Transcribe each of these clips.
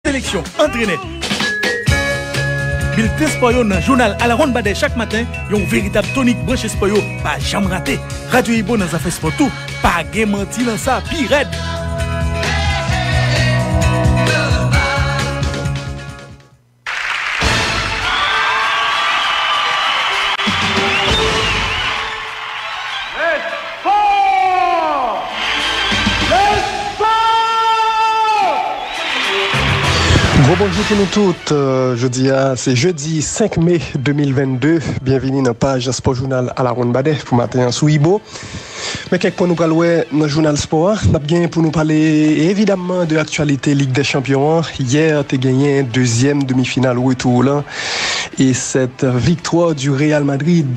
sélection, entraîneur. Bill Tespoyo dans le journal à la ronde badé chaque matin, un véritable tonique branché Spoyo, pas jamais raté. Radio Ibo dans affaires sport tout, pas game menti dans ça, pire raide. Bonjour pour nous toutes, c'est jeudi 5 mai 2022, bienvenue dans la page Sport Journal à la Ronde Badet pour matin sous Ibo. Mais quelques points nous parlons dans le journal sport, nous avons bien pour nous parler évidemment de l'actualité Ligue des Champions. Hier, tu as gagné deuxième demi-finale retour là. Et cette victoire du Real Madrid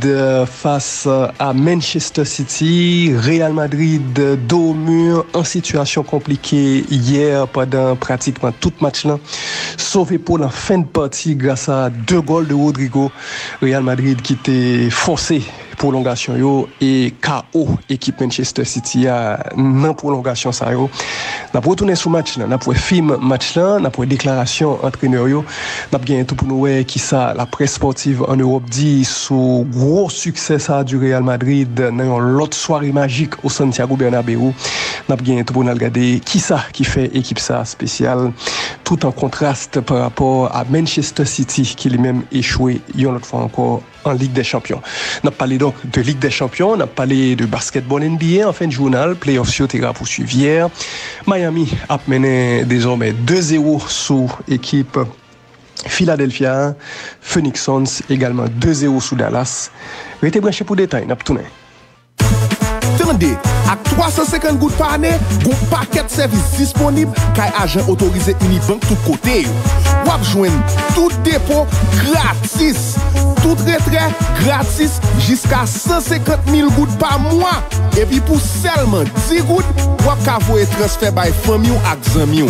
face à Manchester City, Real Madrid dos au mur en situation compliquée hier pendant pratiquement tout match là, sauvé pour la fin de partie grâce à 2 goals de Rodrigo. Real Madrid qui était forcé prolongation yo et KO équipe Manchester City à dans prolongation ça yo. N'a pas retourner sur match là, n'a pas film match là, n'a pas déclaration entraîneur yo, n'a bien tout pour nous qui ça la presse sportive en Europe dit sous gros succès ça du Real Madrid dans l'autre soirée magique au Santiago Bernabéu. N'a bien tout pour nous regarder qui ça qui fait équipe ça spéciale tout en contraste par rapport à Manchester City qui lui-même échoué une autre fois encore en Ligue des Champions. On a parlé donc de Ligue des Champions, on a parlé de basketball NBA en fin de journal, playoff sur terrain poursuivi hier. Miami a mené désormais 2-0 sous équipe Philadelphia, Phoenix Suns également 2-0 sous Dallas. Restez branchés pour détails, n'a pas tourné. Attendez, à 350 gouttes par année, un paquet de services disponibles car agent autorisé Unibank tout côté. Ou à joindre tout dépôt gratis, tout retrait gratis jusqu'à 150 000 gouttes par mois. Et puis pour seulement 10 gouttes, ou à voyer transfert by famille ou amis.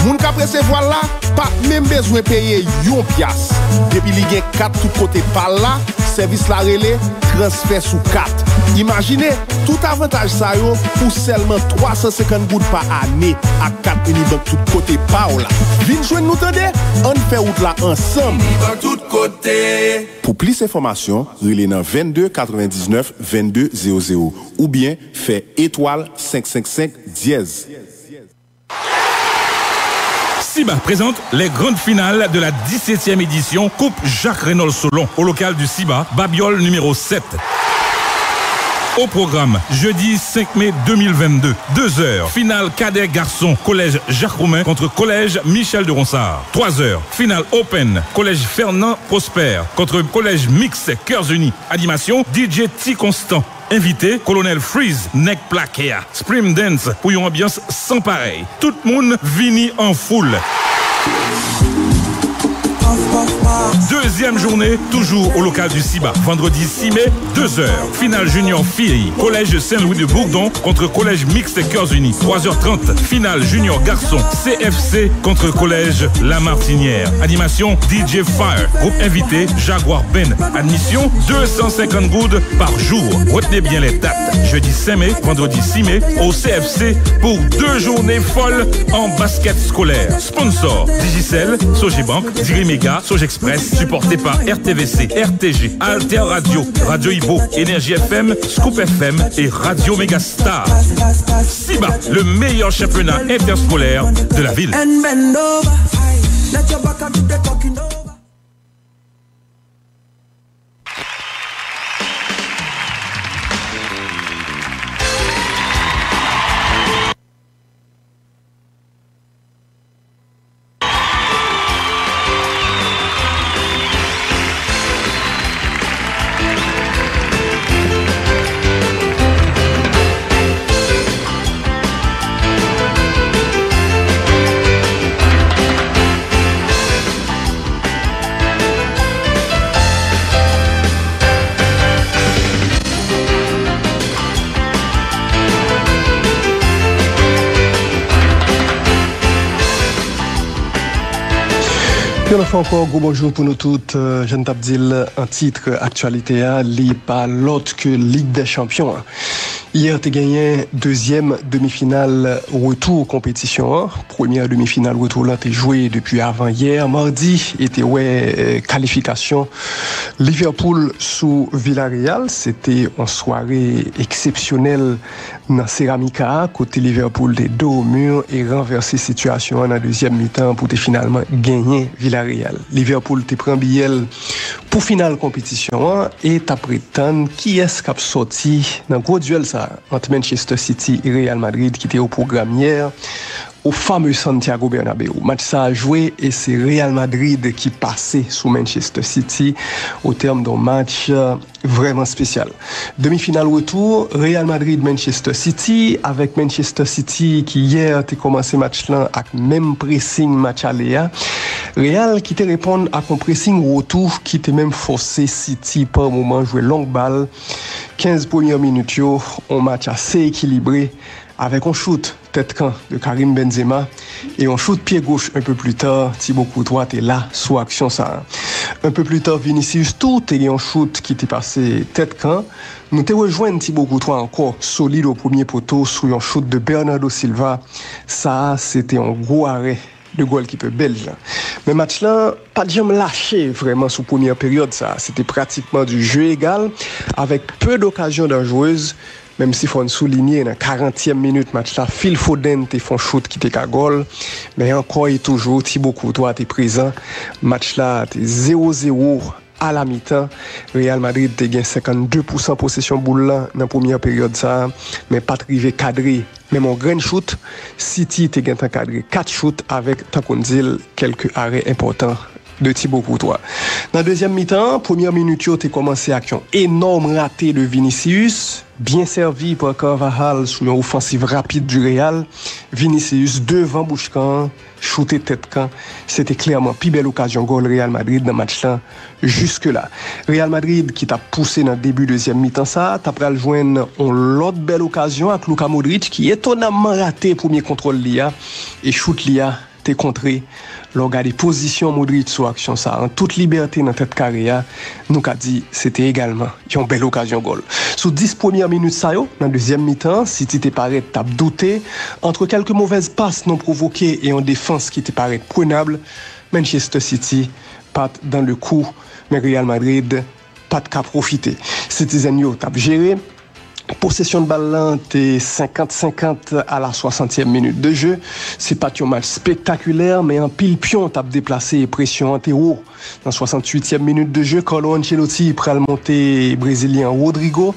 Moun ka recevoir là, pas même besoin payer yon piastre. Depuis li gen 4 tout côté par là, service la relais transfert sous 4. Imaginez tout avantage ça yo pour seulement 350 gouttes par année à 4 Unibank tout côté par là. Vin joindre nous tande, on fait route là ensemble. Unibank tout côté. Pour plus d'informations, relez dans 22 99 22 00 ou bien fait étoile 555 dièse. SIBA présente les grandes finales de la 17e édition Coupe Jacques Reynolds Solon au local du SIBA, Babiole numéro 7. Au programme, jeudi 5 mai 2022, 2h, finale cadet garçon, collège Jacques Roumain contre collège Michel de Ronsard. 3h, finale open, collège Fernand Prosper contre collège mixte Cœurs Unis. Animation, DJ T Constant. Invité, Colonel Freeze, Neck Plakea, Spring Dance pour une ambiance sans pareil. Tout le monde vini en foule. Deuxième journée, toujours au local du SIBA. Vendredi 6 mai, 2h. Finale junior filles. Collège Saint-Louis de Bourdon contre collège mixte Cœurs Unis. 3h30. Finale junior garçon. CFC contre collège La Martinière. Animation DJ Fire. Groupe invité Jaguar Ben. Admission 250 goudes par jour. Retenez bien les dates. Jeudi 5 mai, vendredi 6 mai au CFC pour 2 journées folles en basket scolaire. Sponsor Digicel, Sogebank, Diriméga, Sogexpress, supporté par RTVC, RTG, Alter Radio, Radio Ibo, Énergie FM, Scoop FM et Radio Megastar. SIBA, le meilleur championnat interscolaire de la ville. On fait encore gros bonjour pour nous toutes. Je ne t'abdile un titre actualité, li pas l'autre que Ligue des Champions. Hier, tu as gagné deuxième demi-finale retour compétition 1. Première demi-finale retour là, tu as joué depuis avant hier. Mardi, était qualification Liverpool sous Villarreal. C'était une soirée exceptionnelle dans Ceramica. Côté Liverpool, des dos au mur et renversé situation en la deuxième mi-temps pour te finalement gagner Villarreal. Liverpool te prend billet pour finale compétition 1 et tu prétends qui est-ce qui a sorti dans le gros duel ça entre Manchester City et Real Madrid qui était au programme hier au fameux Santiago Bernabéu. Match ça a joué et c'est Real Madrid qui passait sous Manchester City au terme d'un match vraiment spécial. Demi-finale retour, Real Madrid-Manchester City avec Manchester City qui hier a commencé match là avec même pressing match aléa. Real qui te répond à un pressing retour qui te même forcé City par moment jouer longue balle. 15 premières minutes, un match assez équilibré avec un shoot tête-camp de Karim Benzema et un shoot pied gauche un peu plus tard. Thibaut Courtois était là sous action ça. Un peu plus tard, Vinicius tout et un shoot qui était passé tête-camp. Nous te rejoint Thibaut Courtois encore solide au premier poteau sur un shoot de Bernardo Silva. Ça, c'était un gros arrêt de goalkeeper belge. Mais match là, pas de jamais lâché vraiment sous première période ça. C'était pratiquement du jeu égal avec peu d'occasions dangereuses. Même si faut souligner dans 40e minute match là, Phil Foden te font shoot qui était à goal, mais encore et toujours Thibaut Courtois était présent. Match là, était 0-0 à la mi-temps. Real Madrid te gagne 52% possession boule là dans première période ça, mais pas arrivé cadré. Même en grand shoot, City te gagne cadré 4 shoots avec Takonzil quelques arrêts importants de Thibaut Courtois. Dans la deuxième mi-temps, première minute, tu as commencé action énorme raté de Vinicius, bien servi par Carvajal sur une offensive rapide du Real. Vinicius devant Bouchkan, shooté tête-camp. C'était clairement plus belle occasion goal Real Madrid dans le match là jusque-là. Real Madrid qui t'a poussé dans le début deuxième mi-temps ça, t'as pris à joindre l'autre belle occasion avec Luka Modric qui étonnamment raté premier contrôle l'IA et shoot l'IA t'es contré. Regardez position Modric sur action ça en toute liberté dans tête carrière. Nous qu'a dit c'était également une belle occasion goal. Sous 10 premières minutes ça yo, dans deuxième mi-temps, City t'es paraît t'a douté entre quelques mauvaises passes non provoquées et en défense qui t'es paraît prenable, Manchester City pas dans le coup, mais Real Madrid pas de cas profiter. Citizen yo t'a géré. Possession de balle là, t'es 50-50 à la 60e minute de jeu. C'est pas un match spectaculaire, mais en pile pion, t'as déplacé pression en haut. Dans 68e minute de jeu, Carlo Ancelotti prend le monté brésilien Rodrigo.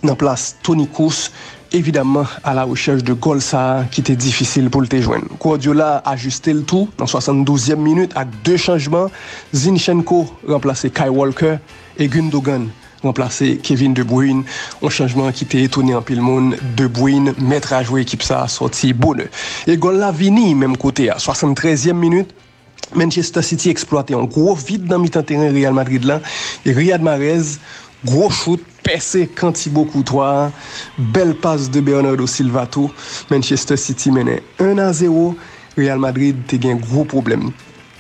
Dans place, Toni Kroos, évidemment à la recherche de goal ça qui était difficile pour le te joindre. Guardiola a ajusté le tout dans 72e minute avec 2 changements. Zinchenko remplacé Kyle Walker et Gundogan remplacé Kevin De Bruyne. Un changement qui était étonné en pile monde. De Bruyne, mettre à jouer équipe ça, sorti bonne. Et goal la vini, même côté, à 73e minute. Manchester City exploité un gros vide dans mi-temps terrain Real Madrid là. Et Riyad Mahrez, gros shoot, percé quand Thibaut Courtois. Belle passe de Bernardo Silva tout. Manchester City menait 1-0. Real Madrid te gagne gros problème.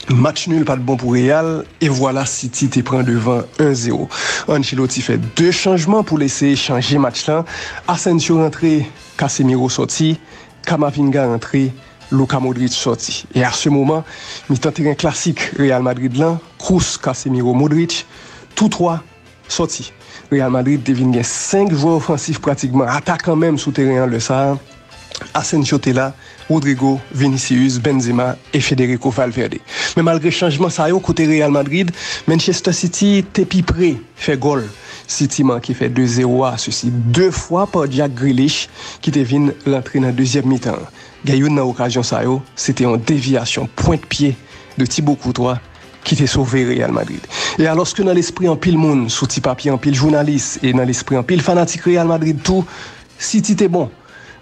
Match nul, pas de bon pour Real. Et voilà, City te prend devant 1-0. Ancelotti fait 2 changements pour laisser changer match là. Asensio rentré, Casemiro sorti, Camavinga rentré, Luka Modric sorti. Et à ce moment, mi-temps terrain classique Real Madrid là, Kroos, Casemiro, Modric, tous 3 sortis. Real Madrid devine 5 joueurs offensifs pratiquement, attaquant même sous terrain le ça. Asensio était là, Rodrigo, Vinicius, Benzema et Federico Valverde. Mais malgré changement ça yo côté Real Madrid, Manchester City t'es pi prêt fait goal. City qui fait 2-0 à ceci 2 fois par Jack Grealish qui te vient l'entrée dans deuxième mi-temps. Gayoun dans occasion ça yo, c'était en déviation pointe-pied de Thibaut Courtois qui t'a sauvé Real Madrid. Et alors que dans l'esprit en pile monde, sous petit papier en pile journaliste et dans l'esprit en pile fanatique Real Madrid tout, City t'es bon.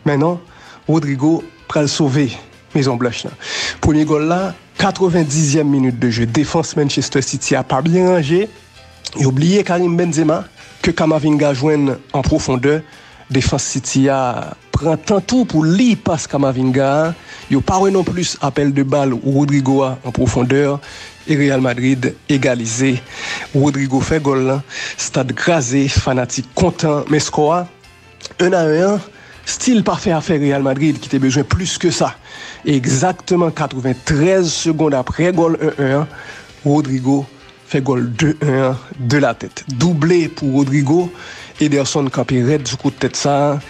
Maintenant Rodrigo pral sauver Maison Blanche là. Premier goal là, 90e minute de jeu. Défense Manchester City a pas bien rangé. Et oublié Karim Benzema que Camavinga joigne en profondeur. Défense City a prend tant tout pour lui passe Camavinga. Yo pas non plus appel de balle Rodrigo en profondeur et Real Madrid égalisé. Rodrigo fait goal là, stade crasé, fanatique content mais score 1-1, style parfait à faire Real Madrid qui a besoin plus que ça. Et exactement 93 secondes après goal 1-1, Rodrigo fait goal 2-1 de la tête. Doublé pour Rodrigo, Ederson campé red du coup de tête ça.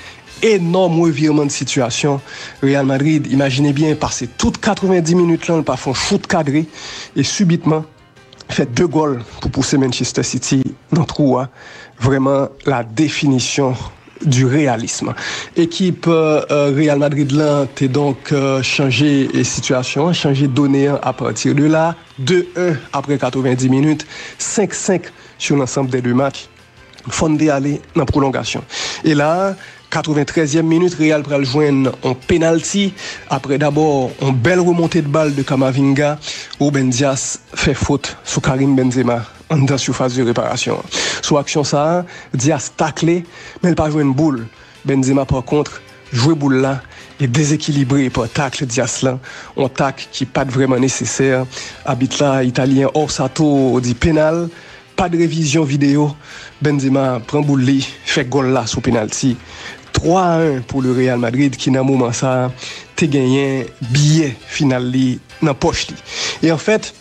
Énorme revirement de situation. Real Madrid, imaginez bien, passer toutes 90 minutes là, pas font shoot cadré et subitement fait 2 goals pour pousser Manchester City dans le trou. Vraiment la définition du réalisme. Équipe Real Madrid là, t'es donc changé situation, changé données à partir de là. 2-1 après 90 minutes, 5-5 sur l'ensemble des 2 matchs. Fondé aller en prolongation. Et là, 93e minute, Real pral joindre en penalty. Après d'abord, une belle remontée de balle de Camavinga. Ruben Dias fait faute sur Karim Benzema en dans surface de réparation. Sur action ça, Dias taclé, mais il pas joué une boule. Benzema par contre, joué boule là et déséquilibré par tacle Dias là. Un tacle qui pas vraiment nécessaire. Habite là, italien Orsato dit pénal. Pas de révision vidéo. Benzema prend boule li, fait goal là sous penalty. 3-1 pour le Real Madrid qui dans moment ça t'es gagné billet final li dans poche li. Et en fait,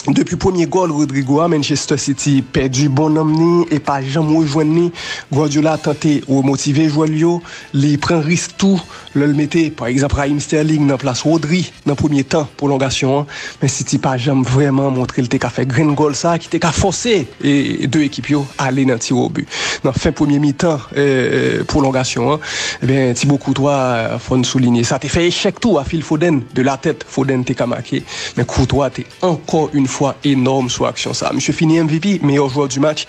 depuis premier goal Rodrigo à Manchester City perdu bonhomme ni et pas jamais rejoindre ni. Guardiola a tenté de motiver joueur Lio, il prend risque tout, le mettait par exemple Raheem Sterling dans place Rodri dans premier temps prolongation, mais City pas jamais vraiment montré le qu'a fait grand goal ça qui était qu'a forcé et 2 équipes yo aller dans tir au but. Dans fin premier mi-temps prolongation, eh bien Thibaut Courtois faut souligner ça t'es fait échec tout à Phil Foden de la tête, Foden t'es marqué, mais Courtois t'es encore une fois énorme sur action ça. Monsieur fini MVP, meilleur joueur du match.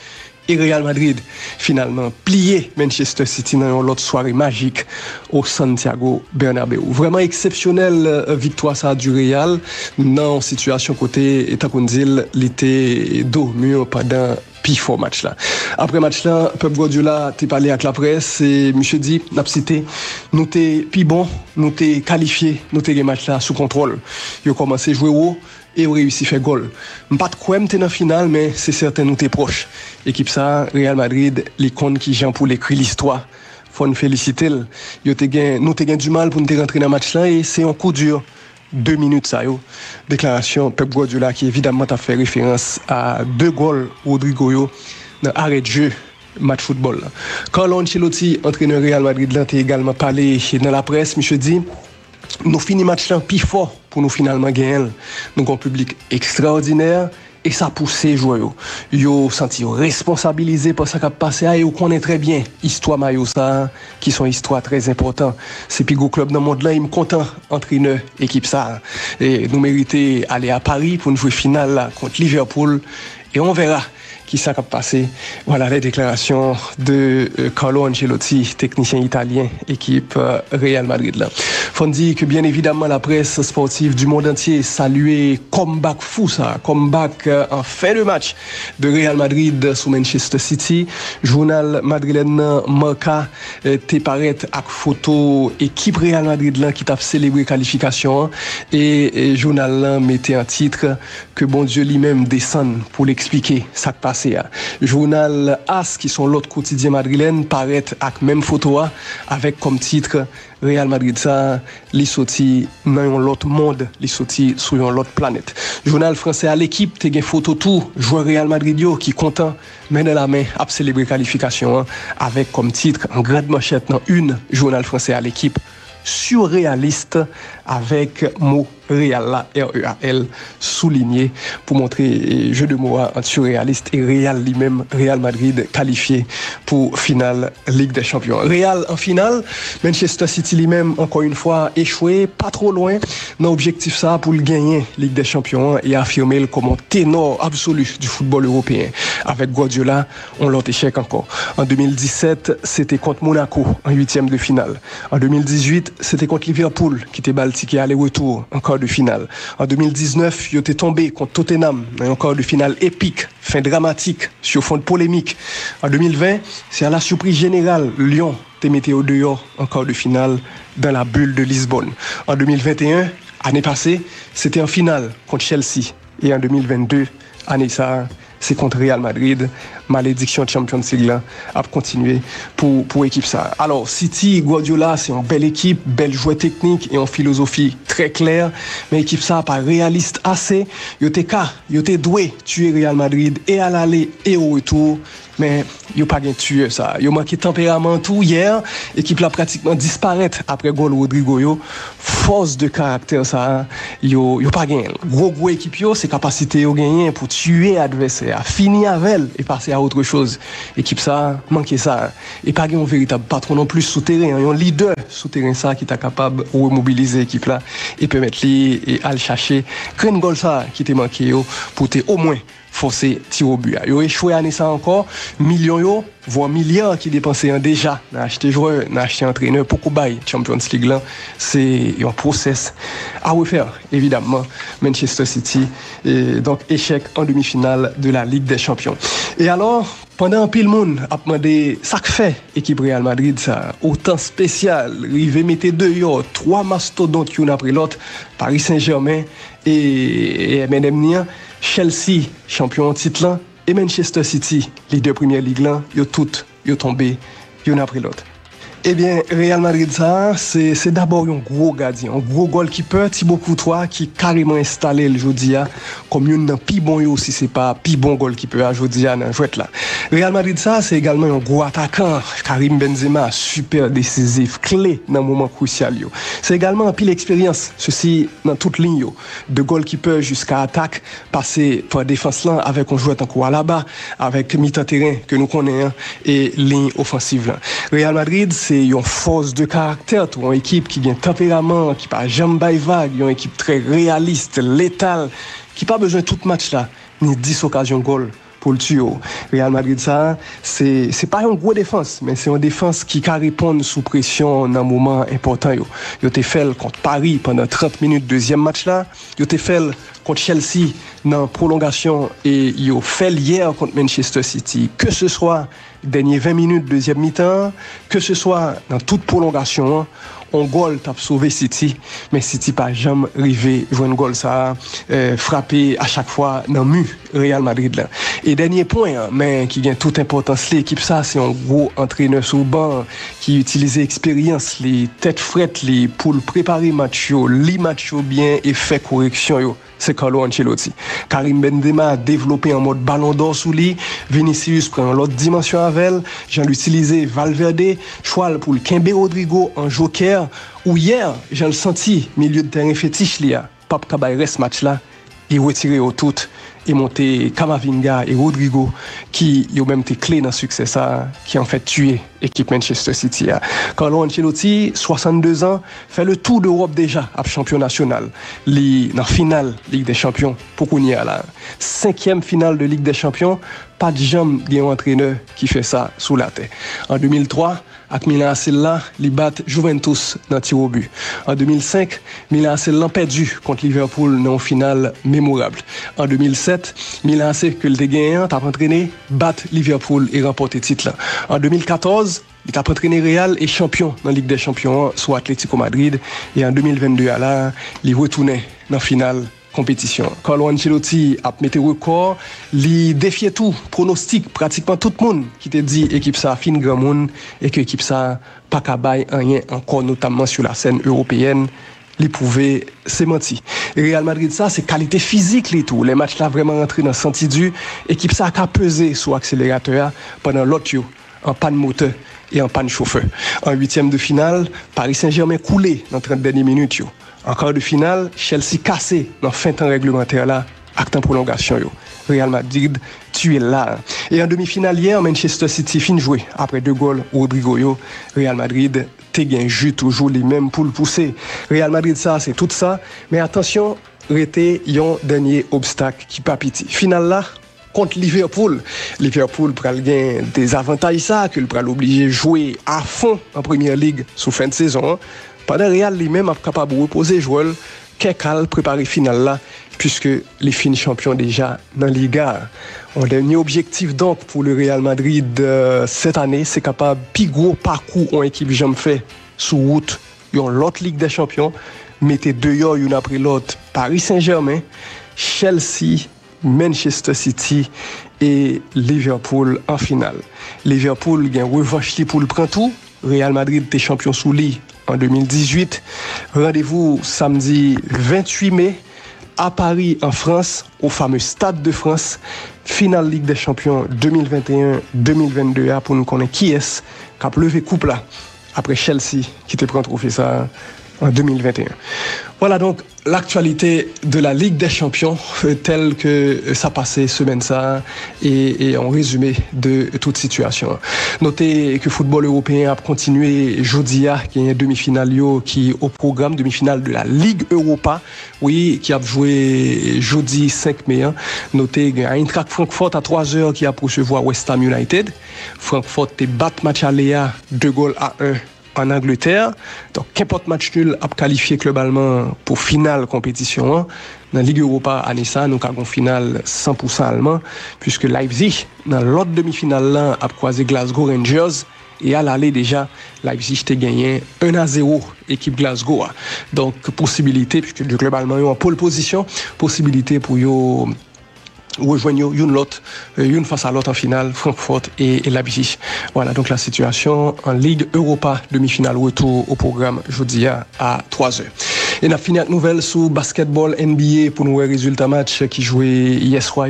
Et Real Madrid, finalement, plié Manchester City dans l'autre soirée magique au Santiago Bernabéu. Vraiment exceptionnelle victoire ça du Real dans situation côté Etakundil, l'été dos mur pendant P4 match là. Après match là, Pep Guardiola t'es parlé avec la presse et monsieur dit, n'a cité, nous t'es pi bon, nous t'es qualifié, nous t'es les match là sous contrôle. Ils ont commencé à jouer haut et ont réussi à faire goal. Pas de quoi m'était dans finale mais c'est certain nous t'es proche. Équipe ça, Real Madrid, l'icône qui vient pour l'écrire l'histoire. Faut nous féliciter. Nous t'es gain du mal pour nous rentrer dans match là et c'est un coup dur. 2 minutes ça yo. Déclaration Pep Guardiola qui évidemment a fait référence à 2 goals Rodrigo yo dans arrêt de jeu match football. Carlo Ancelotti, entraîneur Real Madrid là, t'es également parlé dans la presse, monsieur dit nous finissons match là plus fort pour nous finalement gagner. Nous avons un public extraordinaire et ça pousse les joueurs. Yo senti responsabilisé par ça qui a passé et on connaît très bien histoire maillot ça qui sont histoires très importantes. C'est plus gros club dans le monde là, il me content entraîneur équipe ça et nous mériter aller à Paris pour une jouer finale là contre Liverpool et on verra qui ça a passé. Voilà les déclarations de Carlo Ancelotti, technicien italien, équipe Real Madrid là. Faut dire que bien évidemment la presse sportive du monde entier saluait comeback fou ça, comeback en fin de match de Real Madrid sous Manchester City. Journal madrilène Marca t'es paraît avec photo équipe Real Madrid là qui t'a célébré qualification et journal là mettait un titre que bon Dieu lui-même descend pour l'expliquer ça qui passe. Journal AS qui sont l'autre quotidien madrilène paraît avec même photo avec comme titre Real Madrid ça li sorti dans l'autre monde, li sorti sur une autre planète. Journal français à l'équipe te gen photo tout joueur Real Madrid yo qui content main dans la main a célébrer qualification avec comme titre en grande manchette dans une journal français à l'équipe surréaliste avec mot Real là, R-E-A-L souligné pour montrer jeu de mots entre surréaliste et Real lui-même, Real Madrid qualifié pour finale Ligue des Champions. Real en finale, Manchester City lui-même encore une fois échoué, pas trop loin dans l'objectif ça pour le gagner Ligue des Champions et affirmer comme un ténor absolu du football européen. Avec Guardiola, on l'a échec encore. En 2017, c'était contre Monaco en 8e de finale. En 2018, c'était contre Liverpool qui était baltiqué aller-retour encore de finale. En 2019, il était tombé contre Tottenham dans un quart de finale épique, fin dramatique, sur fond de polémique. En 2020, c'est à la surprise générale, Lyon était mis au dehors en quart de finale dans la bulle de Lisbonne. En 2021, année passée, c'était en finale contre Chelsea. Et en 2022, année ça, c'est contre Real Madrid malédiction Champions League a continué pour équipe ça. Alors City, Guardiola, c'est une belle équipe, belle joueur technique et une philosophie très claire, mais équipe ça pas réaliste assez. Yo te doué tuer Real Madrid et à l'aller et au retour. Mais yo pas gain tuer ça. Yo manqué tempérament tout hier, équipe là pratiquement disparaît après goal Rodrigo yo. Force de caractère ça, yo pas gain. Gros équipe yo, c'est capacité yo gagner pour tuer adversaire, finir avec elle et passer à autre chose. Équipe ça manqué ça et pas gain un véritable patron non plus souterrain, un leader souterrain ça qui est capable de remobiliser équipe là et permettre lui et aller chercher grand goal ça qui te manqué yo pour te au moins forcé tir au but. Yo échoué à ça encore, millions yo, voire milliards qui dépensé déjà dans acheter joueur, dans acheter entraîneur pour bail Champions League là, c'est un process à refaire évidemment. Manchester City et donc échec en demi-finale de la Ligue des Champions. Et alors pendant un pile monde a demandé ça que fait équipe Real Madrid ça autant spécial, rivé mettre deux trois mastodontes une après l'autre, Paris Saint-Germain et MNM Chelsea, champion en titre là, et Manchester City, les deux premières ligues là, ils ont tombé, l'un après l'autre. Eh bien, Real Madrid, ça, c'est d'abord un gros gardien, un gros goalkeeper, Thibaut Courtois, qui carrément installé le Jodia comme un plus bon aussi, c'est pas plus bon goalkeeper à Jodia dans jouet là. Real Madrid, ça, c'est également un gros attaquant, Karim Benzema, super décisif, clé dans un moment crucial. C'est également un pile expérience, ceci dans toute ligne, de goalkeeper jusqu'à attaque, passer par défense là avec un joueur en coup à la bas, avec mi-temps terrain que nous connaissons et ligne offensive là. Real Madrid, c'est une force de caractère, une équipe qui a un tempérament, qui n'a jamais vague, une équipe très réaliste, létale, qui n'a pas besoin de tout match là, ni 10 occasions de goal pour le tuer. Real Madrid, ça, c'est pas une grosse défense, mais c'est une défense qui répond sous pression dans un moment important. Yo te fait contre Paris pendant 30 minutes, deuxième match là. Yo te fait contre Chelsea dans prolongation et yo fait hier contre Manchester City. Que ce soit dernier 20 minutes, deuxième mi-temps, que ce soit dans toute prolongation, on goal t'a sauvé City, mais City pas jamais arrivé jouer un goal ça frapper à chaque fois dans le mur Real Madrid là. Et dernier point mais qui gagne toute importance l'équipe ça c'est un gros entraîneur sur banc qui utilise expérience les têtes frettes les pour préparer match yo, li match yo bien et fait correction yo. C'est Carlo Ancelotti. Karim Benzema a développé en mode ballon d'or sous lui. Vinicius prend l'autre dimension avec elle. J'en l'utilisé Valverde, choix pour le Kembe Rodrigo en joker. Ou hier, j'en le senti milieu de terrain fétiche là. Pape Kabay reste match là. Il retiré au tout et monté Camavinga et Rodrigo qui ont même été clés dans le succès ça qui en fait tué l'équipe Manchester City. Carlo Ancelotti, 62 ans, fait le tour d'Europe déjà à champion national. Dans finale Ligue des Champions pour qu'on y a la 5e finale de Ligue des Champions, pas de jamais un entraîneur qui fait ça sous la tête. En 2003, avec Milan AC là, ils battent Juventus dans tir au but. En 2005, Milan AC l'a perdu contre Liverpool dans une finale mémorable. En 2007, Milan AC que le gagnant t'a entraîné battre Liverpool et remporter le titre. En 2014, il a entraîné Real et champion dans la Ligue des Champions sur Atlético Madrid et en 2022 là, il retournait dans la finale compétition. Carlo Ancelotti a mis des records, il défiait tout, pronostic pratiquement tout le monde qui te dit équipe ça fin grand monde et que équipe ça pas cabaye rien encore notamment sur la scène européenne. Les prouver, c'est menti. Et Real Madrid, ça, c'est qualité physique, les tout. Les matchs là vraiment rentrés dans le sentier du. Équipe ça a pesé sur l'accélérateur pendant l'autre en panne moteur et en panne chauffeur. En 8e de finale, Paris Saint-Germain coulé dans 30 dernières minutes. En quart de finale, Chelsea cassé dans fin temps réglementaire là, acte en prolongation. Real Madrid tué là. Et en demi-finale hier, Manchester City fin joué après 2 goals Rodrigo. Real Madrid te gagne jus toujours les mêmes pour le pousser. Real Madrid ça c'est tout ça, mais attention, rete yon dernier obstacle qui pas piti. Finale là contre Liverpool. Liverpool pral gain des avantages ça que le pral obligé jouer à fond en première ligue sous fin de saison. Pendant Real lui-même a capable de reposer joueur qu'elle préparer finale là puisque les fins champions déjà dans la Liga. Un dernier objectif donc pour le Real Madrid cette année, c'est capable plus gros parcours en équipe jamais fait sous route yon l'autre Ligue des Champions, mettez deux yon après l'autre Paris Saint-Germain, Chelsea Manchester City et Liverpool en finale. Liverpool gagne revanche pour le printemps. Real Madrid était champion sous lit en 2018. Rendez-vous samedi 28 mai à Paris en France, au fameux Stade de France, finale Ligue des Champions 2021-2022 pour nous connaître qui est qui a levé coupe là après Chelsea qui te prend trophée ça en 2021. Voilà donc l'actualité de la Ligue des Champions telle que ça passait semaine ça et en résumé de toute situation. Notez que football européen a continué jeudi qui est une demi-finale qui au programme demi-finale de la Ligue Europa, oui, qui a joué jeudi 5 mai. Notez qu'il y a Eintracht Francfort à 3h qui a pour recevoir West Ham United. Francfort te bat match aller 2-1 en Angleterre. Donc, qu'importe match nul a qualifié club allemand pour finale compétition. Dans la Ligue Europa, à Nissa, nous avons une finale 100% allemand, puisque Leipzig, dans l'autre demi-finale, là, a croisé Glasgow Rangers. Et à l'aller déjà, Leipzig a gagné 1-0 équipe Glasgow. Donc, possibilité, puisque le club allemand est en pole position, possibilité pour eux rejoignent une face à l'autre en finale, Francfort et Leipzig. Voilà donc la situation en Ligue Europa, demi-finale retour au programme jeudi à 3h. Et on a fini avec nouvelle sur basketball NBA pour nous résultat match qui jouait hier soir.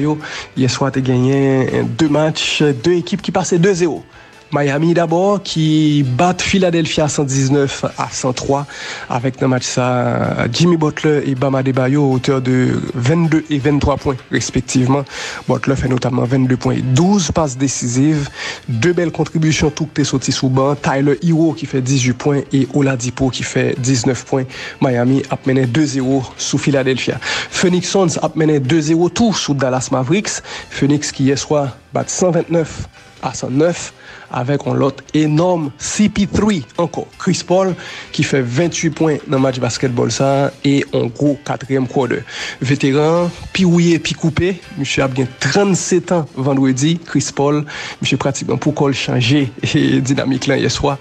Hier soir, tu as gagné 2 matchs, 2 équipes qui passaient 2-0. Miami d'abord qui bat Philadelphia 119-103 avec un match ça Jimmy Butler et Bam Adebayo à hauteur de 22 et 23 points respectivement. Butler fait notamment 22 points, 12 passes décisives, 2 belles contributions tout est sorti sous banc. Tyler Hero qui fait 18 points et Oladipo qui fait 19 points. Miami a mené 2-0 sous Philadelphia. Phoenix Suns a mené 2-0 tout sous Dallas Mavericks. Phoenix qui hier soir bat 129-109 avec un lot énorme CP3 encore. Chris Paul qui fait 28 points dans le match basketball ça et en gros 4e quarter. Vétéran, puis rouillé, puis coupé. Monsieur a bien 37 ans vendredi. Chris Paul, monsieur pratiquement pour qu'on changer et dynamique là hier soir,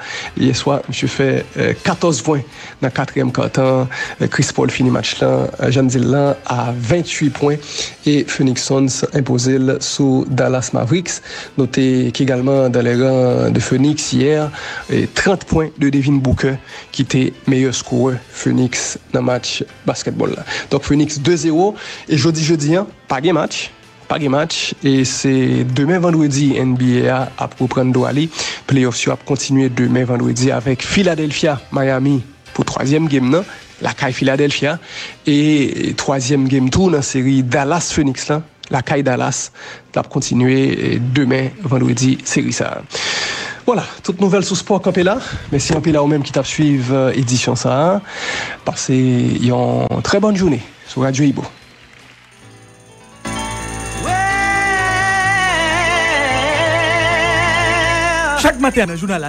monsieur fait 14 points dans 4e quart-temps. Chris Paul finit match là, Jeanne là à 28 points et Phoenix Suns imposé sous Dallas Mavericks. Notez qu'également dans les rangs de Phoenix hier, et 30 points de Devin Booker qui était meilleur scoreur Phoenix dans le match basketball là. Donc Phoenix 2-0 et jeudi pas de match et c'est demain vendredi NBA à reprendre Douali. Playoffs a continué demain vendredi avec Philadelphia Miami pour 3e game là, la caille Philadelphia et 3e game tour dans la série Dallas Phoenix là. La caille Dallas va continuer demain, vendredi, série ça. Voilà, toute nouvelle sur Sport Campé là. Merci un peu là ou même qui t'a suivre édition ça. Passez une très bonne journée sur Radio Ibo. Chaque matin dans le journal